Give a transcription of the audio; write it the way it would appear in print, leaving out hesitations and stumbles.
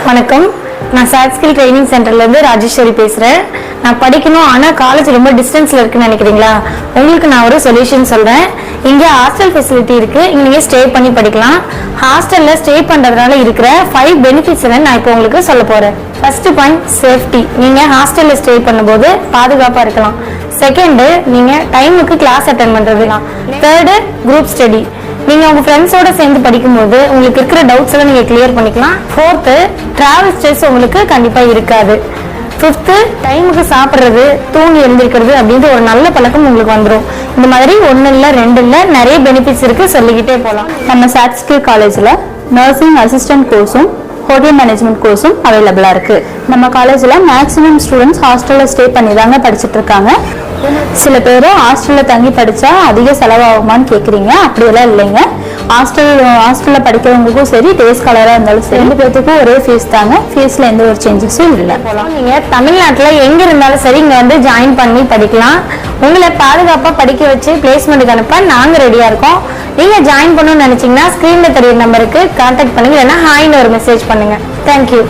வணக்கம், நான் chat skill training சென்டர்லேருந்து ராஜேஸ்வரி பேசுகிறேன். நான் படிக்கணும், ஆனால் காலேஜ் ரொம்ப டிஸ்டன்ஸில் இருக்குன்னு நினைக்கிறீங்களா? உங்களுக்கு நான் ஒரு சொல்யூஷன் சொல்கிறேன். இங்கே ஹாஸ்டல் ஃபெசிலிட்டி இருக்குது. இங்கே நீங்கள் ஸ்டே பண்ணி படிக்கலாம். ஹாஸ்டலில் ஸ்டே பண்ணுறதுனால இருக்கிற 5 பெனிஃபிட்ஸ் நான் இப்போ உங்களுக்கு சொல்ல போகிறேன். First point, safety. நீங்கள் ஹாஸ்டலில் ஸ்டே பண்ணும்போது பாதுகாப்பாக இருக்கலாம். செகண்டு, நீங்கள் டைமுக்கு கிளாஸ் அட்டென்ட் பண்ணுறதுலாம். Third, group study. நீங்க உங்க ஃப்ரெண்ட்ஸோட சேர்ந்து படிக்கும்போது உங்களுக்கு இருக்கிற டவுட்ஸ் எல்லாம் நீங்க கிளியர் பண்ணிக்கலாம். ஃபோர்த்து, டிராவல் ஸ்ட்ரெஸ் உங்களுக்கு கண்டிப்பா இருக்காது. ஃபிஃப்த்து, டைமுக்கு சாப்பிட்றது, தூங்கி எழுந்திருக்கிறது அப்படின்ற ஒரு நல்ல பழக்கம் உங்களுக்கு வந்துடும். இந்த மாதிரி 1 இல்லை 2 இல்லை நிறைய பெனிஃபிட்ஸ் இருக்கு, சொல்லிக்கிட்டே போகலாம். நம்ம சாட் ஸ்கில் காலேஜில் நர்சிங் அசிஸ்டன்ட் கோர்ஸும் ஹோட்டல் மேனேஜ்மெண்ட் கோர்ஸும் அவைலபிளாக இருக்குது. நம்ம காலேஜில் மேக்ஸிமம் ஸ்டூடெண்ட்ஸ் ஹாஸ்டலில் ஸ்டே பண்ணி தாங்க படிச்சுட்டு இருக்காங்க. சில பேர் ஹாஸ்டலில் தங்கி படித்தா அதிக செலவாகுமான்னு கேட்குறீங்க. அப்படியெல்லாம் இல்லைங்க. ஹாஸ்டலில் படிக்கிறவங்களுக்கும் சரி, டே ஸ்காலராக இருந்தாலும் சரி, 2 பேர்த்துக்கும் ஒரே ஃபீஸ் தாங்க. ஃபீஸில் எந்த ஒரு சேஞ்சஸும் இல்லை. நீங்கள் தமிழ்நாட்டில் எங்கே இருந்தாலும் சரி இங்கே வந்து ஜாயின் பண்ணி படிக்கலாம். உங்களை பாதுகாப்பாக படிக்க வச்சு பிளேஸ்மெண்ட்டுக்கு அனுப்ப நாங்கள் ரெடியாக இருக்கோம். நீங்கள் ஜாயின் பண்ணணும்னு நினச்சிங்கன்னா ஸ்க்ரீனில் தெரியுற நம்பருக்கு கான்டாக்ட் பண்ணுங்க, இல்லைன்னா ஹாய்னு ஒரு மெசேஜ் பண்ணுங்கள். தேங்க்யூ.